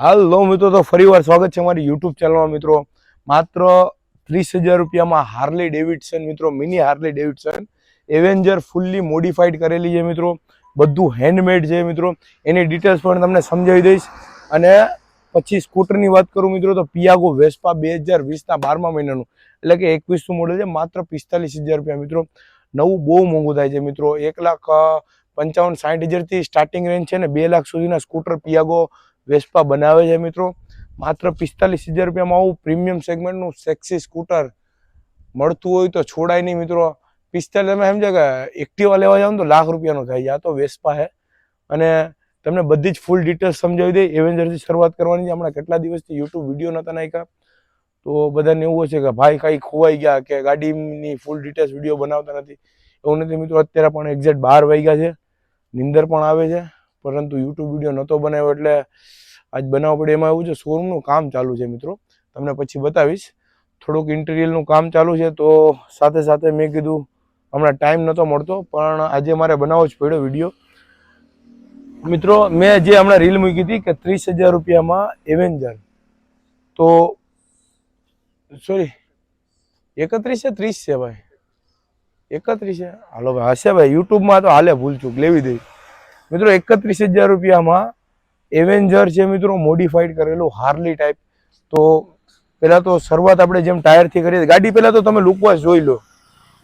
હાલો મિત્રો, તો ફરીવાર સ્વાગત છે અમારી યુટ્યુબ ચેનલમાં મિત્રો. માત્ર 30,000 રૂપિયામાં હાર્લી ડેવિડસન મિત્રો, mini Harley Davidson Avenger fully modified કરેલી છે મિત્રો. બધું હેન્ડમેડ છે મિત્રો. એની ડિટેલ્સ પણ તમને સમજાવી દઈશ. અને પછી સ્કૂટરની વાત કરું મિત્રો, તો પિયાગો વેસ્પા 2020ના 12મા મહિનાનું એટલે કે 21નું મોડલ છે. માત્ર 45,000 રૂપિયા મિત્રો. નવું બહુ મોંઘું થાય છે મિત્રો. 1,55,60,000થી સ્ટાર્ટિંગ રેન્જ છે ને 2 લાખ સુધીના સ્કૂટર પિયાગો વેસ્પા બનાવે છે મિત્રો. માત્ર 45,000 રૂપિયામાં આવું પ્રીમિયમ સેગમેન્ટનું સેક્સી સ્કૂટર મળતું હોય તો છોડાય નહીં મિત્રો. 45 તમે સમજો કે એક્ટિવા લેવા જાવ ને તો લાખ રૂપિયાનું થાય છે. આ તો વેસ્પા છે. અને તમને બધી જ ફૂલ ડિટેલ્સ સમજાવી દઈ. એવેન્જરથી શરૂઆત કરવાની છે. હમણાં કેટલા દિવસથી યુટ્યુબ વિડીયો નહોતા નાખ્યા, તો બધાને એવું હશે કે ભાઈ કાંઈ ખોવાઈ ગયા કે ગાડીની ફૂલ ડિટેલ્સ વિડીયો બનાવતા નથી. એવું નથી મિત્રો. અત્યારે પણ એક્ઝેક્ટ 12 વાગ્યા છે. નીંદર પણ આવે છે, પરંતુ યુટ્યુબ વિડીયો નહોતો બનાવ્યો એટલે આજ બનાવવો પડે. એમાં એવું છે, શોરૂમનું કામ ચાલુ છે મિત્રો. તમને પછી બતાવીશ. થોડુંક ઇન્ટિરિયરનું કામ ચાલુ છે, તો સાથે સાથે મેં કીધું હમણાં ટાઈમ નહોતો મળતો, પણ આજે મારે બનાવવો જ પડ્યો વિડીયો મિત્રો. મેં જે હમણાં રીલ મૂકી હતી કે 30,000 રૂપિયામાં એવેન્જર, તો સોરી 31 છે 30 છે ભાઈ, 31 છે. હાલો ભાઈ, હશે ભાઈ, યુટ્યુબમાં તો હાલે ભૂલચૂક લેવી દઈ મિત્રો. 31,000 રૂપિયામાં એવેન્જર છે મિત્રો, મોડિફાઈડ કરેલું હાર્લી ટાઈપ. તો પહેલાં તો શરૂઆત આપણે જેમ ટાયરથી કરીએ, ગાડી પહેલાં તો તમે લુકવાઇઝ જોઈ લો,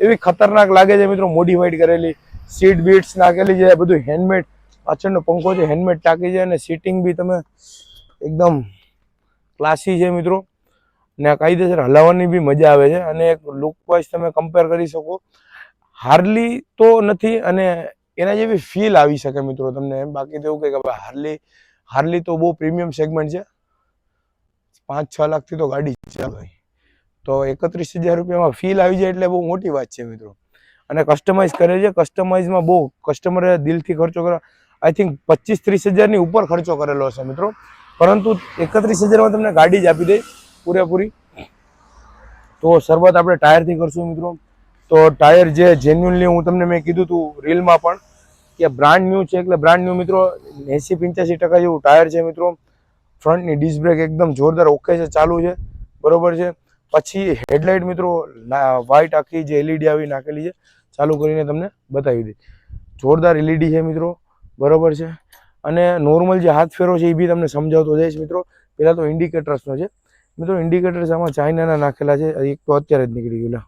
એવી ખતરનાક લાગે છે મિત્રો. મોડિફાઈડ કરેલી, સીટ બીટ્સ નાખેલી છે, બધું હેન્ડમેડ. પાછળનો પંખો છે હેન્ડમેડ ટાંકી છે, અને સીટિંગ બી તમે એકદમ ક્લાસી છે મિત્રો. ને કાયદેસર હલાવવાની બી મજા આવે છે. અને એક લુકવાઇઝ તમે કમ્પેર કરી શકો. હાર્લી તો નથી, અને એના જેવી ફીલ આવી શકે મિત્રો તમને. બાકી તો એવું કંઈ કે હાર્લી તો બહુ પ્રીમિયમ સેગમેન્ટ છે. 5-6 લાખથી તો ગાડી છે ભાઈ. તો 31,000 રૂપિયામાં ફીલ આવી જાય એટલે બહુ મોટી વાત છે મિત્રો. અને કસ્ટમાઇઝ કરે છે. કસ્ટમાઇઝમાં બહુ કસ્ટમરે દિલથી ખર્ચો કર્યો. આઈ થિંક 25-30,000ની ઉપર ખર્ચો કરેલો હશે મિત્રો. પરંતુ 31,000માં તમને ગાડી જ આપી દે પૂરેપૂરી. તો શરૂઆત આપણે ટાયરથી કરશું મિત્રો. તો ટાયર જે જેન્યુઅનલી હું તમને મેં કીધું હતું રીલમાં પણ કે બ્રાન્ડ ન્યૂ છે, એટલે બ્રાન્ડ ન્યૂ મિત્રો. 80-85% જેવું ટાયર છે મિત્રો. ફ્રન્ટની ડિસ્ક બ્રેક એકદમ જોરદાર ઓકે છે, ચાલુ છે, બરોબર છે. પછી હેડલાઇટ મિત્રો વ્હાઇટ આખી જે એલઈડી આવી નાખેલી છે. ચાલુ કરીને તમને બતાવી દઈ. જોરદાર એલઈડી છે મિત્રો, બરોબર છે. અને નોર્મલ જે હાથ ફેરો છે એ બી તમને સમજાવતો જઈશ મિત્રો. પહેલાં તો ઇન્ડિકેટર્સનો છે મિત્રો. ઇન્ડિકેટર્સ આમાં ચાઇનાના નાખેલા છે. એક તો અત્યારે જ નીકળી ગયેલા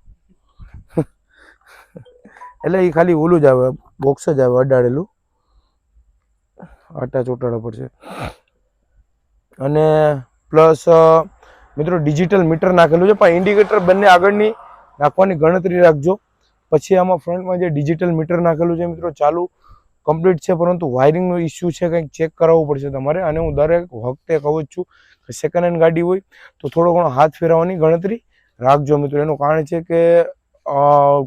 એટલે એ ખાલી ઓલું જ આવે, બોક્સ જ આવે અડાડેલું, આટા ચોટાડા પડશે. અને પ્લસ મિત્રો ડિજિટલ મીટર નાખેલું છે, પણ ઇન્ડિકેટર બંને આગળની નાખવાની ગણતરી રાખજો. પછી આમાં ફ્રન્ટમાં જે ડિજિટલ મીટર નાખેલું છે મિત્રો, ચાલુ કમ્પ્લીટ છે, પરંતુ વાયરિંગનો ઇસ્યુ છે, કંઈક ચેક કરાવવું પડશે તમારે. અને હું દરેક વખતે કહું જ છું કે સેકન્ડ હેન્ડ ગાડી હોય તો થોડો ઘણો હાથ ફેરવવાની ગણતરી રાખજો મિત્રો. એનું કારણ છે કે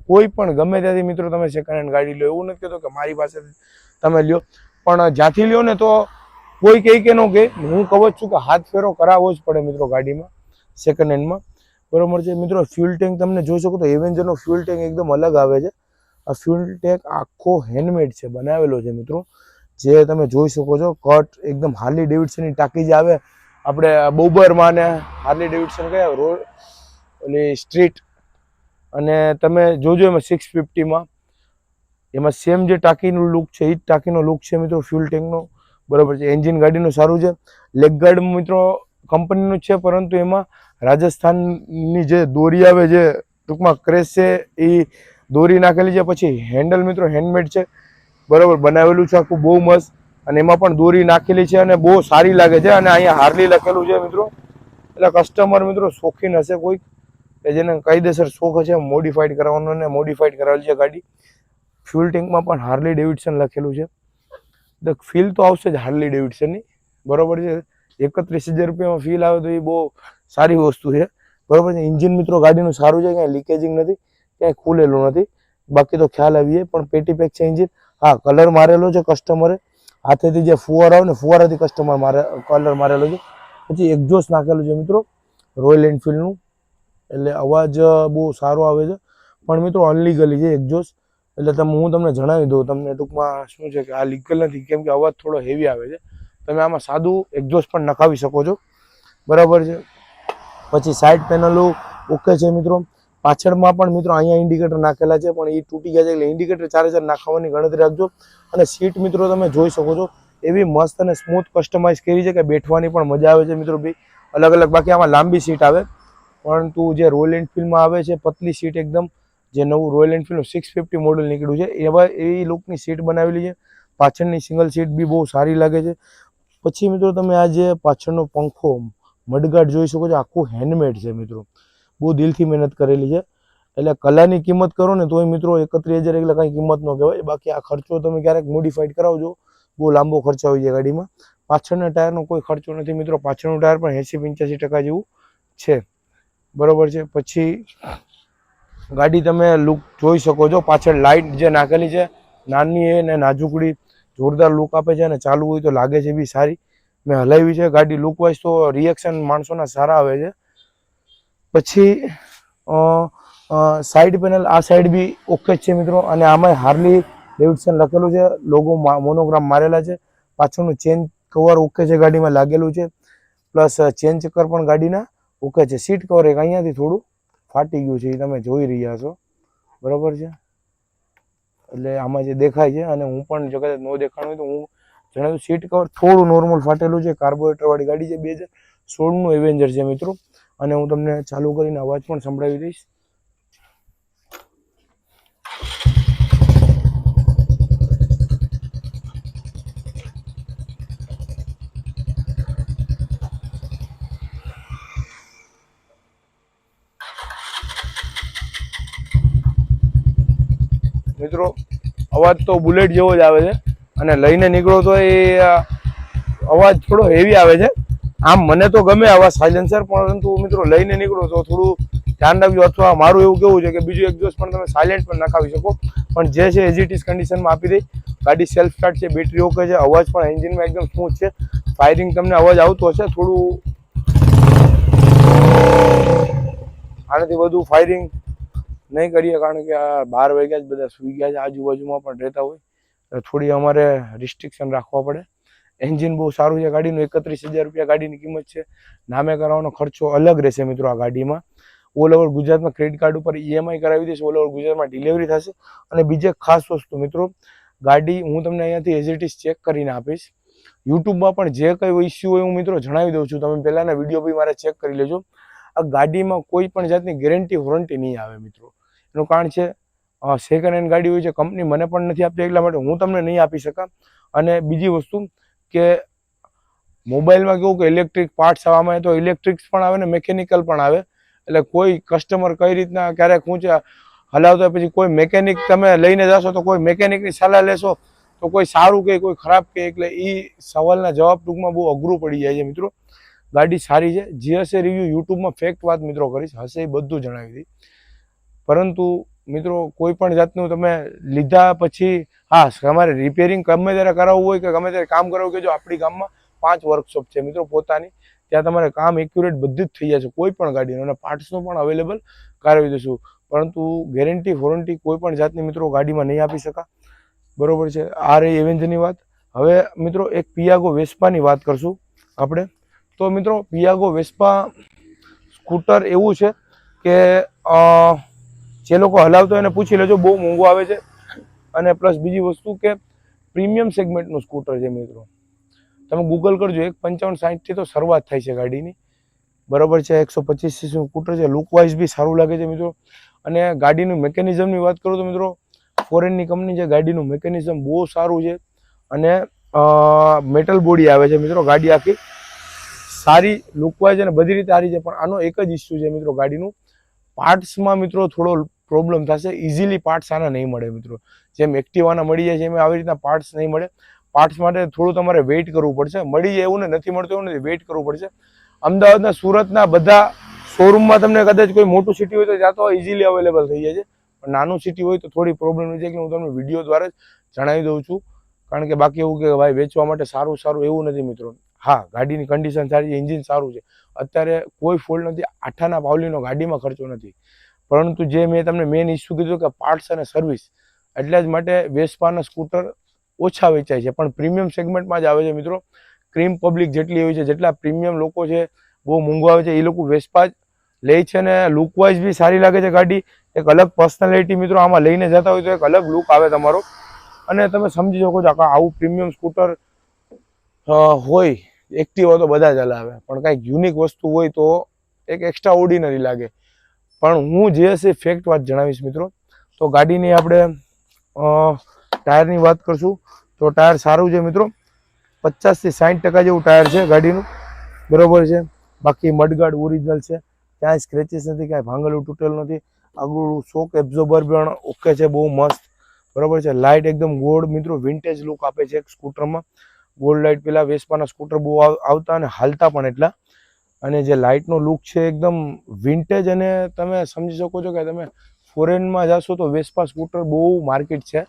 કોઈ પણ ગમે ત્યાંથી મિત્રો તમે સેકન્ડ હેન્ડ ગાડી લો, એવું નથી કહેતો કે મારી પાસે તમે લ્યો, પણ જ્યાંથી લ્યો ને તો કોઈ કહે કે ન કહે, હું કહું જ છું કે હાથ ફેરો કરાવવો જ પડે મિત્રો ગાડીમાં સેકન્ડ હેન્ડમાં, બરોબર છે મિત્રો. ફ્યુલ ટેન્ક તમને જોઈ શકો તો એવેન્જરનો ફ્યુલ ટેન્ક એકદમ અલગ આવે છે. આ ફ્યુલ ટેન્ક આખો હેન્ડમેડ છે, બનાવેલો છે મિત્રો. જે તમે જોઈ શકો છો, કટ એકદમ હાર્લી ડેવિડસનની ટાંકી જે આવે આપણે બોબરમાં ને હાર્લી ડેવિડસન કયા રોડ ઓલી સ્ટ્રીટ, અને તમે જોજો એમાં 650માં એમાં સેમ જે ટાંકીનું લુક છે એ જ ટાંકીનો લુક છે મિત્રો ફ્યુલ ટેન્કનો, બરોબર છે. એન્જિન ગાડીનું સારું છે. લેગ ગાર્ડ મિત્રો કંપનીનું છે, પરંતુ એમાં રાજસ્થાનની જે દોરી આવે છે, ટૂંકમાં ક્રેશ છે, એ દોરી નાખેલી છે. પછી હેન્ડલ મિત્રો હેન્ડમેડ છે, બરોબર, બનાવેલું છે આખું બહુ મસ્ત. અને એમાં પણ દોરી નાખેલી છે અને બહુ સારી લાગે છે. અને અહીંયા હાર્લી લખેલું છે મિત્રો. એટલે કસ્ટમર મિત્રો શોખીન હશે કોઈ કે જેને કાયદેસર શોખ હશે મોડિફાઈડ કરવાનો, અને મોડિફાઈડ કરાવેલી છે ગાડી. ફ્યુલ ટેન્કમાં પણ હાર્લી ડેવિડસન લખેલું છે. તો ફીલ તો આવશે જ હાર્લી ડેવિડસનની, બરોબર છે. 31,000 રૂપિયામાં ફીલ આવે તો એ બહુ સારી વસ્તુ છે, બરોબર છે. ઇન્જિન મિત્રો ગાડીનું સારું છે, ક્યાંય લીકેજિંગ નથી, ક્યાંય ખુલેલું નથી. બાકી તો ખ્યાલ આવીએ, પણ પેટી પેક છે ઇન્જિન. હા, કલર મારેલો છે કસ્ટમરે, હાથેથી જે ફુવારા આવે ને ફુવારાથી કલર મારેલો છે. પછી એક્ઝોસ્ટ નાખેલું છે મિત્રો રોયલ એનફિલ્ડનું, એટલે અવાજ બહુ સારો આવે છે. પણ મિત્રો અનલીગલી છે એક્ઝોસ્ટ, એટલે હું તમને જણાવી દઉં. તમને ટૂંકમાં શું છે કે આ લીગલ નથી, કેમ કે અવાજ થોડો હેવી આવે છે. તમે આમાં સાદું એક્ઝોસ્ટ પણ નખાવી શકો છો, બરાબર છે. પછી સાઈડ પેનલો ઓકે છે મિત્રો. પાછળમાં પણ મિત્રો અહીંયા ઇન્ડિકેટર નાખેલા છે, પણ એ તૂટી ગયા છે, એટલે ઇન્ડિકેટર 4000 નાખવાની ગણતરી રાખજો. અને સીટ મિત્રો તમે જોઈ શકો છો એવી મસ્ત અને સ્મૂથ કસ્ટમાઇઝ કરી છે કે બેઠવાની પણ મજા આવે છે મિત્રો. બી અલગ અલગ, બાકી આમાં લાંબી સીટ આવે, પરંતુ જે રોયલ એન્ફિલ્ડમાં આવે છે પતલી સીટ એકદમ, જે નવું રોયલ એન્ફિલ્ડનું 650 મોડલ નીકળ્યું છે એવા એવી લુકની સીટ બનાવેલી છે. પાછળની સિંગલ સીટ બી બહુ સારી લાગે છે. પછી મિત્રો તમે આ જે પાછળનો પંખો મડગાર્ડ જોઈ શકો છો, આખું હેન્ડમેડ છે મિત્રો, બહુ દિલથી મહેનત કરેલી છે. એટલે કલાની કિંમત કરો ને તોય મિત્રો 31,000 એટલે કાંઈ કિંમત ન કહેવાય. બાકી આ ખર્ચો તમે ક્યારેક મોડિફાઈડ કરાવજો, બહુ લાંબો ખર્ચો આવી જાય ગાડીમાં. પાછળના ટાયરનો કોઈ ખર્ચો નથી મિત્રો, પાછળનું ટાયર પણ 80-85% જેવું છે, બરોબર છે. પછી ગાડી તમે લુક જોઈ શકો છો, પાછળ લાઇટ જે નાખેલી છે નાની અને નાજુકડી, જોરદાર લુક આપે છે, અને ચાલુ હોય તો લાગે છે બી સારી. મેં હલાવી છે ગાડી, લુક વાઇઝ તો રિએક્શન માણસોના સારા આવે છે. પછી સાઈડ પેનલ આ સાઈડ બી ઓકે જ છે મિત્રો, અને આમાં હાર્લી ડેવિડસન લખેલું છે, લોગો મોનોગ્રામ મારેલા છે. પાછળનું ચેન કવર ઓકે છે, ગાડીમાં લાગેલું છે, પ્લસ ચેન ચક્કર પણ ગાડીના ઓકે છે. સીટ કવર એક અહીંયાથી થોડું ફાટી ગયું છે, એ તમે જોઈ રહ્યા છો, બરોબર છે. એટલે આમાં જે દેખાય છે, અને હું પણ જો કદાચ ન દેખાણું હોય તો હું જણાવ્યું, સીટ કવર થોડું નોર્મલ ફાટેલું છે. કાર્બોરેટર વાળી ગાડી છે, 2016નું એવેન્જર છે મિત્રો. અને હું તમને ચાલુ કરીને અવાજ પણ સંભળાવી દઈશ. મિત્રો અવાજ તો બુલેટ જેવો જ આવે છે, અને લઈને નીકળો તો એ અવાજ થોડો હેવી આવે છે. આમ મને તો ગમે આવા સાયલેન્સર, પરંતુ મિત્રો લઈને નીકળો તો થોડું ધ્યાન રાખજો. અથવા મારું એવું કેવું છે કે બીજું એક્ઝોસ્ટ પણ તમે સાયલેન્ટ પણ નખાવી શકો, પણ જે છે એઝ ઇટ ઇઝ કન્ડિશનમાં આપી દઈ. ગાડી સેલ્ફ સ્ટાર્ટ છે, બેટરી ઓકે છે, અવાજ પણ એન્જિનમાં એકદમ સ્મૂથ છે. ફાયરિંગ તમને અવાજ આવતો હશે થોડું, આનાથી વધુ ફાયરિંગ નહીં કરીએ, કારણ કે આ 12 વાગ્યા જ બધા સુઈ ગયા છે, આજુબાજુમાં પણ રહેતા હોય, થોડી અમારે રિસ્ટ્રિક્શન રાખવા પડે. એન્જિન બહુ સારું છે ગાડીનું, 31,000 રૂપિયા ગાડીની કિંમત છે. નામે કરાવવાનો ખર્ચો અલગ રહેશે મિત્રો આ ગાડીમાં. ઓલ ઓવર ગુજરાતમાં ક્રેડિટ કાર્ડ ઉપર EMI કરાવી દઈશ, ઓલ ઓવર ગુજરાતમાં ડિલિવરી થશે. અને બીજી ખાસ વસ્તુ મિત્રો, ગાડી હું તમને અહીંયાથી એઝ ઇટ ઇઝ ચેક કરીને આપીશ. યુટ્યુબમાં પણ જે કંઈ ઇસ્યુ હોય હું મિત્રો જણાવી દઉં છું, તમે પહેલાના વિડીયો બી મારે ચેક કરી લેજો. આ ગાડીમાં કોઈ પણ જાતની ગેરંટી વોરંટી નહીં આવે મિત્રો. એનું કારણ છે સેકન્ડ હેન્ડ ગાડી હોય છે, કંપની મને પણ નથી આપતી, એટલા માટે હું તમને નહીં આપી શકા. અને બીજી વસ્તુ કે મોબાઈલમાં કેવું કે ઇલેક્ટ્રિક પાર્ટ્સ આવવામાં તો ઇલેક્ટ્રિક્સ પણ આવે ને મેકેનિકલ પણ આવે. એટલે કોઈ કસ્ટમર કઈ રીતના ક્યારેક ઊંચા હલાવતા પછી કોઈ મેકેનિક તમે લઈને જશો તો કોઈ મેકેનિકની સલાહ લેશો તો કોઈ સારું કે કોઈ ખરાબ કે, એટલે એ સવાલના જવાબ ટૂંકમાં બહુ અઘરું પડી જાય છે મિત્રો. ગાડી સારી છે, જે હશે રિવ્યૂ યુટ્યુબમાં ફેક્ટ વાત મિત્રો કરીશ, હશે એ બધું જણાવી દઈ. પરંતુ મિત્રો કોઈ પણ જાતનું તમે લીધા પછી હા તમારે રિપેરિંગ ગમે ત્યારે કરાવવું હોય કે ગમે ત્યારે કામ કરાવવું, કે જો આપણી ગામમાં 5 વર્કશોપ છે મિત્રો પોતાની, ત્યાં તમારે કામ એક્યુરેટ બધું જ થઈ જશે કોઈ પણ ગાડીનું, અને પાર્ટ્સનું પણ અવેલેબલ કરાવી દઈશું. પરંતુ ગેરંટી વોરંટી કોઈ પણ જાતની મિત્રો ગાડીમાં નહીં આપી શકા, બરોબર છે. આ રહી એવેન્જરની વાત. હવે મિત્રો એક પિયાગો વેસ્પાની વાત કરશું આપણે. તો મિત્રો પિયાગો વેસ્પા સ્કૂટર એવું છે કે જે લોકો હલાવતો એને પૂછી લેજો, બહુ મોંઘું આવે છે. અને પ્લસ બીજી વસ્તુ કે પ્રીમિયમ સેગમેન્ટનું સ્કૂટર છે મિત્રો. તમે ગૂગલ કરજો, 1,55,60 થી તો શરૂઆત થાય છે ગાડીની, બરોબર છે. 125 સીસીનું સ્કૂટર છે, લુક વાઇઝ બી સારું લાગે છે મિત્રો. અને ગાડીનું મેકેનિઝમની વાત કરું તો મિત્રો ફોરેનની કંપની છે, ગાડીનું મેકેનિઝમ બહુ સારું છે. અને મેટલ બોડી આવે છે મિત્રો, ગાડી આખી સારી લુક વાઇઝ અને બધી રીતે સારી છે. પણ આનો એક જ ઇસ્યુ છે મિત્રો, ગાડીનું પાર્ટ્સમાં મિત્રો થોડો પ્રોબ્લેમ થશે. ઇઝીલી પાર્ટ્સ આના નહીં મળે મિત્રો, જેમ એક્ટિવાના મળી જાય છે એમ આવી રીતના પાર્ટ્સ નહીં મળે. પાર્ટ્સ માટે થોડું તમારે વેઇટ કરવું પડશે. મળી જાય એવું ને નથી મળતું એવું નથી, વેઇટ કરવું પડશે. અમદાવાદના સુરતના બધા શોરૂમમાં તમને કદાચ કોઈ મોટું સિટી હોય તો ત્યાં તો ઇઝીલી અવેલેબલ થઈ જાય છે, પણ નાનું સિટી હોય તો થોડી પ્રોબ્લેમ હોય છે, એટલે હું તમને વિડીયો દ્વારા જ જણાવી દઉં છું. કારણ કે બાકી એવું કે ભાઈ વેચવા માટે સારું સારું એવું નથી મિત્રો. હા ગાડીની કન્ડિશન સારી છે, એન્જિન સારું છે, અત્યારે કોઈ ફોલ્ટ નથી, આઠાના પાવલીનો ગાડીમાં ખર્ચો નથી. પરંતુ જે મેં તમને મેઇન ઇસ્યુ કીધું કે પાર્ટ્સ અને સર્વિસ, એટલે જ માટે વેસ્પાના સ્કૂટર ઓછા વેચાય છે, પણ પ્રીમિયમ સેગમેન્ટમાં જ આવે છે મિત્રો. ક્રીમ પબ્લિક જેટલી હોય છે, જેટલા પ્રીમિયમ લોકો છે, બહુ મોંઘું આવે છે, એ લોકો વેસ્પા જ લે છે ને લુક વાઇઝ બી સારી લાગે છે ગાડી. એક અલગ પર્સનાલિટી મિત્રો આમાં લઈને જતા હોય તો એક અલગ લુક આવે તમારો, અને તમે સમજી શકો છો કે આવું પ્રીમિયમ સ્કૂટર હોય. એક્ટિવા તો બધા જ હલાવે, પણ કાંઈક યુનિક વસ્તુ હોય તો એક એક્સ્ટ્રા ઓર્ડિનરી લાગે. પણ હું જે હશે ફેક્ટ વાત જણાવીશ મિત્રો. તો ગાડીની આપણે ટાયરની વાત કરશું તો ટાયર સારું છે મિત્રો, 50 થી 60% જેવું ટાયર છે ગાડીનું, બરોબર છે. બાકી મડગાર્ડ ઓરિજિનલ છે, ક્યાંય સ્ક્રેચીસ નથી, કાંઈ ભાંગેલું તૂટેલું નથી. આગળ શોક એબ્ઝોર્બર પણ ઓકે છે, બહુ મસ્ત, બરોબર છે. લાઇટ એકદમ ગોલ્ડ મિત્રો વિન્ટેજ લુક આપે છે એક સ્કૂટરમાં. ગોલ્ડ લાઇટ પેલા વેસ્પાના સ્કૂટર બહુ આવતા અને હાલતા પણ એટલા, અને જે લાઇટનો લુક છે એકદમ વિન્ટેજ. અને તમે સમજી શકો છો કે તમે ફોરેનમાં જશો તો વેસ્પા સ્કૂટર બહુ માર્કેટ છે,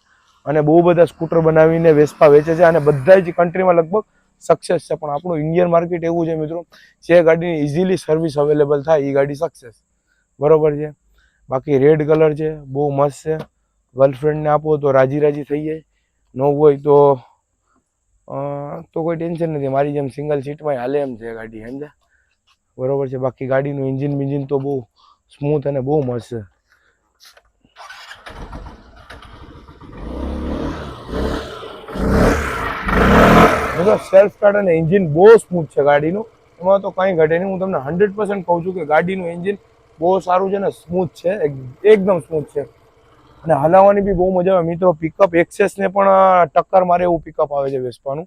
અને બહુ બધા સ્કૂટર બનાવીને વેસ્પા વેચે છે, અને બધા જ કન્ટ્રીમાં લગભગ સક્સેસ છે. પણ આપણું ઇન્ડિયન માર્કેટ એવું છે મિત્રો, જે ગાડીની ઇઝીલી સર્વિસ અવેલેબલ થાય એ ગાડી સક્સેસ, બરોબર છે. બાકી રેડ કલર છે, બહુ મસ્ત છે. ગર્લફ્રેન્ડને આપો તો રાજી રાજી થઈ જાય, ન હોય તો કોઈ ટેન્શન નથી, મારી જેમ સિંગલ સીટમાં હાલે એમ છે ગાડી, સમજ્યા, બરોબર છે. બાકી ગાડીનું એન્જિન તો બહુ સ્મૂથ અને બહુ મસ્ત છે. મિત્રો સેલ્ફ સ્ટાર્ટ અને એન્જિન બહુ સ્મૂથ છે ગાડીનું, એમાં તો કંઈ ઘટે નહીં. હું તમને 100% કહું છું કે ગાડીનું એન્જિન બહુ સારું છે ને સ્મૂથ છે, એકદમ સ્મૂથ છે, અને હલાવવાની બી બહુ મજા આવે મિત્રો. પિકઅપ એક્સેસને પણ ટક્કર મારે એવું પિકઅપ આવે છે વેસ્પાનું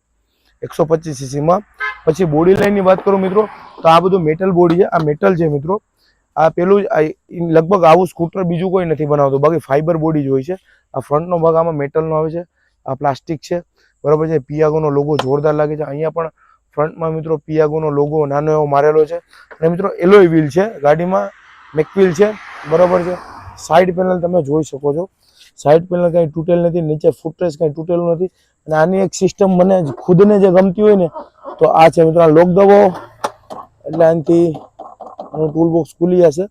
125 સીસીમાં. પછી બોડી લાઇનની વાત કરું મિત્રો તો આ બધું મેટલ બોડી છે, આ મેટલ છે મિત્રો. આ પેલું લગભગ આવું સ્કૂટર બીજું કોઈ નથી બનાવતું, બાકી ફાઈબર બોડી જ હોય છે. આ ફ્રન્ટનો ભાગ આમાં મેટલનો આવે છે, આ પ્લાસ્ટિક છે, બરોબર છે. પિયાગોનો લોગો જોરદાર લાગે છે. અહીંયા પણ ફ્રન્ટમાં મિત્રો પિયાગોનો લોગો નાનો એવો મારેલો છે, અને મિત્રો એલોય વ્હીલ છે ગાડીમાં, મેકવ્હીલ છે, બરોબર છે. સાઈડ પેનલ તમે જોઈ શકો છો, સાઈડ પેનલ કંઈ તૂટેલ નથી, નીચે ફૂટરેસ્ટ કંઈ તૂટેલું નથી. અને આની એક સિસ્ટમ મને ખુદને જે ગમતી હોય ને તો આ છે મિત્રો. આ લોક દબો એટલે આનાથી ટૂલ બોક્સ ખુલી જશે,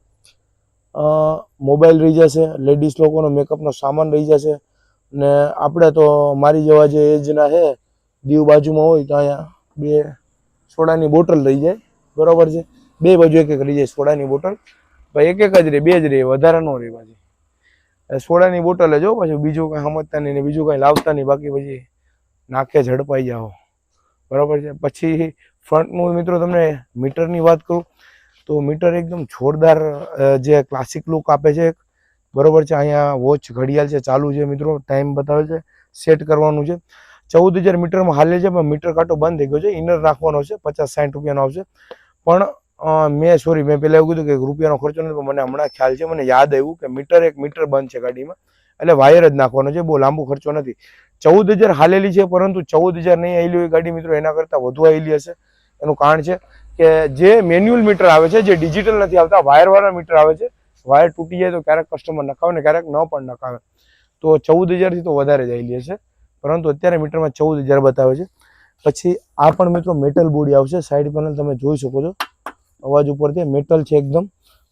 મોબાઈલ રહી જશે, લેડીઝ લોકોનો મેકઅપનો સામાન રહી જશે. ને આપણે તો મારી જેવા જે એજના છે, દીવ બાજુમાં હોય તો અહીંયા 2 સોડાની બોટલ રહી જાય, બરોબર છે. 2 બાજુ એક રહી જાય સોડાની બોટલ, ભાઈ એક જ રહે, 2 જ રહે, વધારે ન રહે. પાછી સોડાની બોટલ જ હો, પાછું બીજું કંઈ સમજતા નહીં ને બીજું કંઈ લાવતા નહીં, બાકી પછી નાકે ઝડપાઈ જાઓ, બરોબર છે. પછી ફ્રન્ટનું મિત્રો તમને મીટરની વાત કરું તો મીટર એકદમ જોરદાર જે ક્લાસિક લુક આપે છે, બરોબર છે. અહીંયા વોચ ઘડિયાળ છે, ચાલુ છે મિત્રો, ટાઈમ બતાવે છે, સેટ કરવાનું છે. 14,000 મીટરમાં હાલે છે, પણ મીટર કાંટો બંધ થઈ ગયો છે, ઇનર નાખવાનો છે, 50-60 રૂપિયાનો આવશે. પણ મેં પહેલાં એવું કીધું કે રૂપિયાનો ખર્ચો નથી, પણ મને હમણાં ખ્યાલ છે, મને યાદ આવ્યું કે એક મીટર બંધ છે ગાડીમાં, એટલે વાયર જ નાખવાનો છે, બહુ લાંબુ ખર્ચો નથી. 14,000 હાલેલી છે, પરંતુ 14,000 નહીં હાલી હોય ગાડી મિત્રો, એના કરતાં વધુ હાલી હશે. એનું કારણ છે કે જે મેન્યુઅલ મીટર આવે છે, જે ડિજિટલ નથી આવતા, વાયરવાળા મીટર આવે છે, વાયર તૂટી જાય તો ક્યારેક કસ્ટમર નખાવે ને ક્યારેક ન પણ નખાવે, તો 14,000થી તો વધારે જ હાલી હશે, પરંતુ અત્યારે મીટરમાં 14,000 બતાવે છે. પછી આ પણ મિત્રો મેટલ બોડી આવશે, સાઈડ પેનલ તમે જોઈ શકો છો, અવાજ ઉપરથી મેટલ છે એકદમ,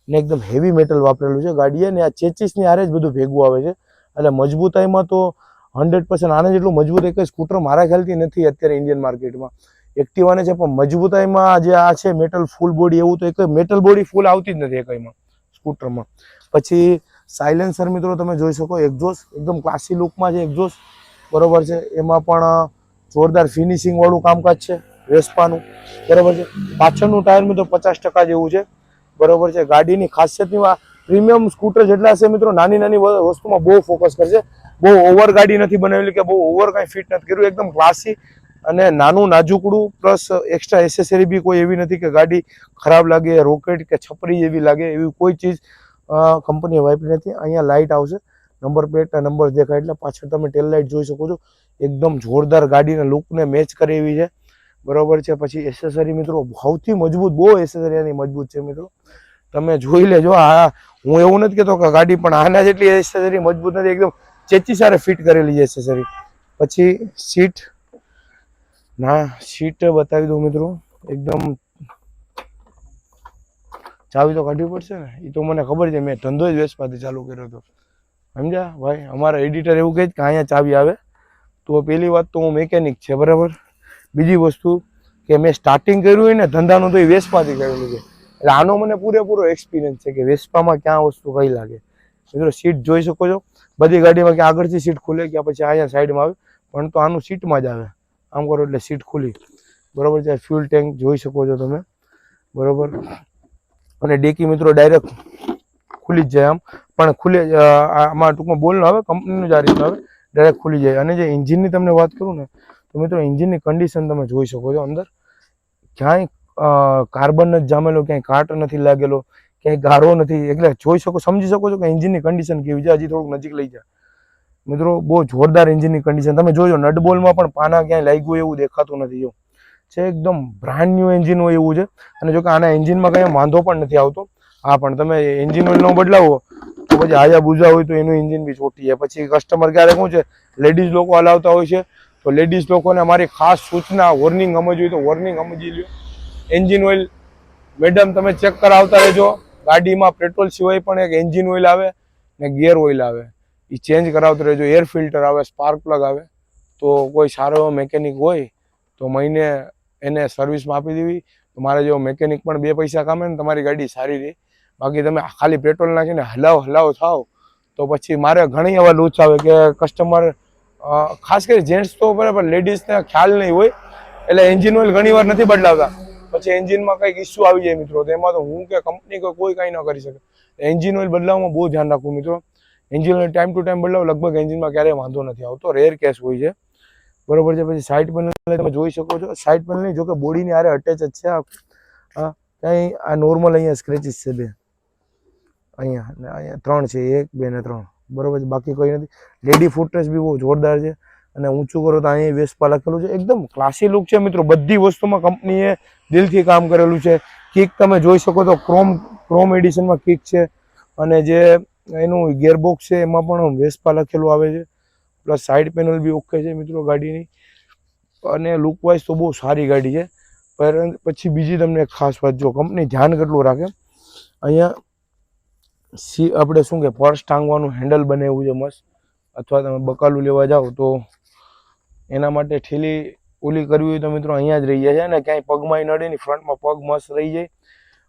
ને એકદમ હેવી મેટલ વાપરેલું છે ગાડીએ, ને આ ચેચીસની આરે જ બધું ભેગું આવે છે, એટલે મજબૂતાઈમાં તો 100% આને જેટલું મજબૂત એક સ્કૂટર મારા ખ્યાલથી નથી અત્યારે ઇન્ડિયન માર્કેટમાં. એક્ટિવાને છે, પણ મજબૂતાઈમાં જે આ છે મેટલ ફૂલ બોડી, એવું તો એક મેટલ બોડી ફૂલ આવતી જ નથી એકમાં સ્કૂટરમાં. પછી સાયલેન્સર મિત્રો તમે જોઈ શકો, એક્ઝોસ્ટ એકદમ ક્લાસી લુકમાં છે એક્ઝોસ્ટ, બરોબર છે. એમાં પણ જોરદાર ફિનિશિંગ વાળું કામકાજ છે વેસ્પાનું, બરોબર છે. પાછળનું ટાયર મિત્રો 50% જેવું છે, બરોબર છે. ગાડીની ખાસિયતની પ્રીમિયમ સ્કૂટર જેટલા છે મિત્રો, નાની નાની વસ્તુમાં બહુ ફોકસ કરશે, બહુ ઓવર ગાડી નથી બનાવેલી કે બહુ ઓવર કાંઈ ફિટ નથી કર્યું, એકદમ ક્લાસી અને નાનું નાજુકડું, પ્લસ એક્સ્ટ્રા એસેસરી બી કોઈ એવી નથી કે ગાડી ખરાબ લાગે, રોકેટ કે છપરી જેવી લાગે, એવી કોઈ ચીજ કંપનીએ વાપરી નથી. અહીંયા લાઇટ આવશે, નંબર પ્લેટના નંબર દેખાય, એટલે પાછળ તમે ટેલ લાઇટ જોઈ શકો છો, એકદમ જોરદાર ગાડીના લુકને મેચ કરે એવી છે, બરોબર છે. પછી એસેસરી મિત્રો સૌથી મજબૂત, બહુ એસેસરી આની મજબૂત છે મિત્રો, તમે જોઈ લેજો. હું એવું નથી કહેતો કે ગાડી પણ આના જેટલી એસેસરી મજબૂત નથી, એકદમ ચેચી સારે ફિટ કરેલી છે એસેસરી. પછી સીટ બતાવી દઉં મિત્રો, એકદમ ચાવી તો કાઢવી પડશે ને, એ તો મને ખબર છે, મેં ધંધો જ વેસ્પાથી ચાલુ કર્યો હતો, સમજ્યા ભાઈ. અમારા એડિટર એવું કહે કે અહીંયા ચાવી આવે, તો પહેલી વાત તો હું મેકેનિક છે, બરાબર. બીજી વસ્તુ કે મેં સ્ટાર્ટિંગ કર્યું હોય ને ધંધાનું તો એ વેસ્પાથી કરેલું છે. એટલે આનો મને પૂરેપૂરો એક્સપિરિયન્સ છે કે વેસ્પામાં ક્યાં વસ્તુ કઈ લાગે. મિત્રો સીટ જોઈ શકો છો, બધી ગાડીમાં કે આગળથી સીટ ખુલે કે પછી અહીંયા સાઈડમાં આવે, પણ તો આનું સીટમાં જ આવે. આમ કરો એટલે સીટ ખુલી, બરોબર છે. ફ્યુલ ટેન્ક જોઈ શકો છો તમે, બરોબર. અને ડેકી મિત્રો ડાયરેક્ટ ખુલી જ જાય આમ, પણ ખુલે આમાં ટૂંકમાં બોલ ન આવે, કંપનીનું જ આ રીતનું આવે, ડાયરેક્ટ ખુલી જાય. અને જે એન્જિનની તમને વાત કરું ને તો મિત્રો એન્જિનની કન્ડિશન તમે જોઈ શકો છો. અંદર ક્યાંય કાર્બન નથી જામેલો, ક્યાંય કાટ નથી લાગેલો, ક્યાંય ગારો નથી. એટલે જોઈ શકો, સમજી શકો છો કે એન્જિનની કન્ડિશન કેવી છે. હજી થોડુંક નજીક લઈ જાય મિત્રો, બહુ જોરદાર એન્જિનની કન્ડિશન. તમે જોજો નટબોલમાં પણ પાના ક્યાંય લાગ્યું એવું દેખાતું નથી. જો છે એકદમ બ્રાન્ડ ન્યુ એન્જિન હોય એવું છે. અને જો કે આના એન્જિનમાં કંઈ વાંધો પણ નથી આવતો. હા, પણ તમે એન્જિન ઓઇલ ન બદલાવો તો પછી આયા બુજા હોય તો એનું એન્જિન બી ચોટી જાય. પછી કસ્ટમર ક્યારેક શું છે, લેડીઝ લોકો હલાવતા હોય છે, તો લેડીઝ લોકોને અમારી ખાસ સૂચના, વોર્નિંગ સમજવી હોય તો વોર્નિંગ સમજી લ્યો. એન્જિન ઓઇલ મેડમ તમે ચેક કરાવતા રહેજો. ગાડીમાં પેટ્રોલ સિવાય પણ એક એન્જિન ઓઇલ આવે ને ગિયર ઓઇલ આવે, એ ચેન્જ કરાવતા રહેજો. એર ફિલ્ટર આવે, સ્પાર્ક પ્લગ આવે. તો કોઈ સારો એવો મેકેનિક હોય તો મહિને એને સર્વિસમાં આપી દેવી. તો મારા જેવો મેકેનિક પણ 2 પૈસા કામે ને તમારી ગાડી સારી રહે. બાકી તમે ખાલી પેટ્રોલ નાખીને હલાવ થાવ તો પછી મારે ઘણી એવા લૂચ આવે કે કસ્ટમર, ખાસ કરી જેન્ટ્સ તો બરાબર, લેડીઝને ખ્યાલ નહીં હોય એટલે એન્જિન ઓઇલ ઘણી વાર નથી બદલાવતા. પછી એન્જિનમાં કંઈક ઇસ્યુ આવી જાય મિત્રો, તો એમાં તો હું કે કંપની કોઈ કાંઈ ન કરી શકે. એન્જિન ઓઇલ બદલાવવામાં બહુ ધ્યાન રાખવું મિત્રો. Engine oil time to time બદલાવો, લગભગ એન્જિનમાં ક્યારેય વાંધો નથી આવતો, રેર કેસ હોય છે, બરોબર છે. પછી સાઈડ પેનલ તમે જોઈ શકો છો. સાઈડ પેનલની જો કે બોડીની હારે અટેચ જ છે. કંઈ આ નોર્મલ અહીંયા સ્ક્રેચીસ છે 2, અહીંયા 3 છે, 1, 2 ને 3, બરોબર છે. બાકી કોઈ નથી. લેડી ફૂટરેસ્ટ બી બહુ જોરદાર છે. અને ઊંચું કરો તો અહીંયા વેસ્પા લખેલું છે. એકદમ ક્લાસી લુક છે મિત્રો. બધી વસ્તુમાં કંપનીએ દિલથી કામ કરેલું છે. કિક તમે જોઈ શકો તો ક્રોમ એડિશનમાં કિક છે. અને જે એનું ગિયરબોક્સ છે એમાં પણ વેસ્પા લખેલું આવે છે. પ્લસ સાઈડ પેનલ બી ઓકે છે મિત્રો ગાડીની. અને લુક વાઇઝ તો બહુ સારી ગાડી છે. પછી બીજી તમને એક ખાસ વાત, જો કંપની ધ્યાન કેટલું રાખે, અહીંયા આપણે શું કે પર્સ ટાંગવાનું હેન્ડલ બનાવ્યું છે મસ્ત. અથવા તમે બકાલું લેવા જાઓ તો એના માટે ઠેલી ઓલી કરવી હોય તો મિત્રો અહીંયા જ રહી જાય છે. અને ક્યાંય પગમાં નડે નહીં, ફ્રન્ટમાં પગ મસ્ત રહી જાય.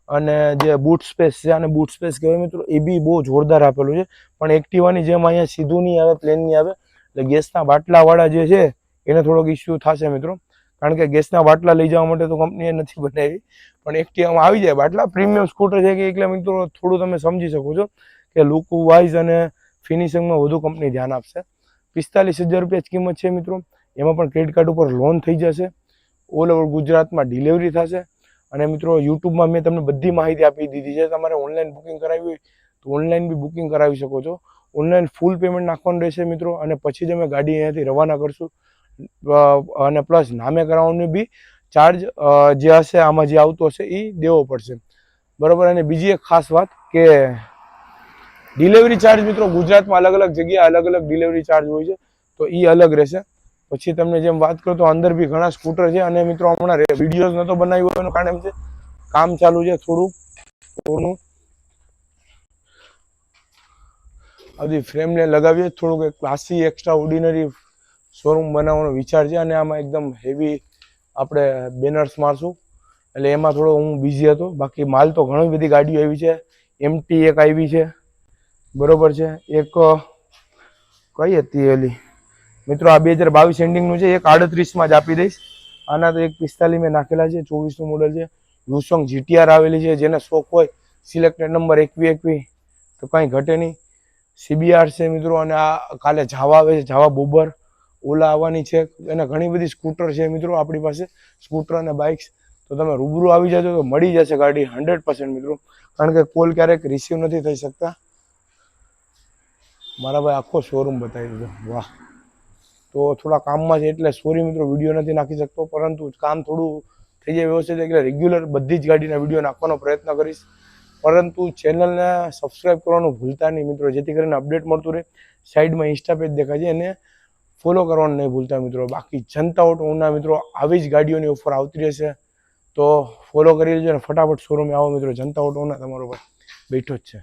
અને જે બૂટ સ્પેસ છે, અને બૂટ સ્પેસ કહેવાય મિત્રો, એ બી બહુ જોરદાર આપેલું છે. પણ એક્ટિવાની જેમ અહીંયા સીધું નહીં આવે, પ્લેન નહીં આવે. એટલે ગેસના બાટલાવાળા જે છે એને થોડોક ઇસ્યુ થશે મિત્રો. કારણ કે ગેસના બાટલા લઈ જવા માટે તો કંપનીએ નથી બનાવી, પણ એક્ટિવામાં આવી જાય બાટલા. પ્રીમિયમ સ્કૂટર છે કે એટલે મિત્રો થોડું તમે સમજી શકો છો કે લુક વાઇઝ અને ફિનિશિંગમાં વધુ કંપની ધ્યાન આપશે. 45,000 રૂપિયા જ કિંમત છે મિત્રો. એમાં પણ ક્રેડિટ કાર્ડ ઉપર લોન થઈ જશે. ઓલ ઓવર ગુજરાતમાં ડિલિવરી થશે. અને મિત્રો યુટ્યુબમાં મેં તમને બધી માહિતી આપી દીધી છે. તમારે ઓનલાઈન બુકિંગ કરાવવી હોય તો ઓનલાઈન બી બુકિંગ કરાવી શકો છો. ઓનલાઈન ફૂલ પેમેન્ટ નાખવાનું રહેશે મિત્રો. અને પછી જ અમે ગાડી અહીંયાથી રવાના કરશું. અને પ્લસ નામે કરાવવાનું બી ચાર્જ જે હશે, આમાં જે આવતો હશે એ દેવો પડશે, બરાબર. અને બીજી એક ખાસ વાત કે ડિલિવરી ચાર્જ મિત્રો ગુજરાતમાં અલગ અલગ જગ્યાએ અલગ અલગ ડિલિવરી ચાર્જ હોય છે, તો એ અલગ રહેશે. પછી તમને જેમ વાત કરું તો અંદર બી ઘણા સ્કૂટર છે. અને મિત્રો હમણાં વિડીયોઝ નહોતો બનાવ્યો એનું કારણ એમ છે કામ ચાલુ છે થોડું બધી ફ્રેમને લગાવીએ, થોડુંક ક્લાસી એક્સ્ટ્રા ઓર્ડિનરી શોરૂમ બનાવવાનો વિચાર છે. અને આમાં એકદમ હેવી આપણે બેનર્સ મારશું, એટલે એમાં થોડો હું બિઝી હતો. બાકી માલ તો ઘણી બધી ગાડીઓ આવી છે. MT એક આવી છે, બરોબર છે. એક કઈ હતી એલી મિત્રો, આ 2022 એન્ડિંગનું છે. એક 38માં જ આપી દઈશ. આના તો એક 45 મેં નાખેલા છે. 24નું મોડલ છે. યુસોંગ GTR આવેલી છે. જેને શોખ હોય સિલેક્ટેડ નંબર 21 તો કંઈ ઘટે નહીં. CBR છે મિત્રો. અને આ કાલે જાવા આવે છે, જાવા બોબર, ઓલા આવવાની છે. એને ઘણી બધી સ્કૂટર છે મિત્રો આપણી પાસે, સ્કૂટર અને બાઇક્સ. તો તમે રૂબરૂ આવી જજો તો મળી જશે ગાડી 100% મિત્રો. કારણ કે કોલ ક્યારેક રિસીવ નથી થઈ શકતા. મારા ભાઈ આખો શોરૂમ બતાવી દીધો, વાહ. તો થોડા કામમાં છે એટલે સોરી મિત્રો વિડીયો નથી નાખી શકતો, પરંતુ કામ થોડું થઈ જાય વ્યવસ્થિત એટલે રેગ્યુલર બધી જ ગાડીના વિડીયો નાખવાનો પ્રયત્ન કરીશ. પરંતુ ચેનલને સબસ્ક્રાઈબ કરવાનું ભૂલતા નહીં મિત્રો, જેથી કરીને અપડેટ મળતું રહે. સાઈડમાં ઇન્સ્ટા પેજ દેખાય છે, એને ફોલો કરવાનું નહીં ભૂલતા મિત્રો. બાકી જનતા ઓટોના મિત્રો આવી જ ગાડીઓની ઓફર આવતી રહેશે, તો ફોલો કરી લેજો અને ફટાફટ શોરૂમે આવો મિત્રો. જનતા ઓટોના તમારો ભાઈ બેઠો જ છે.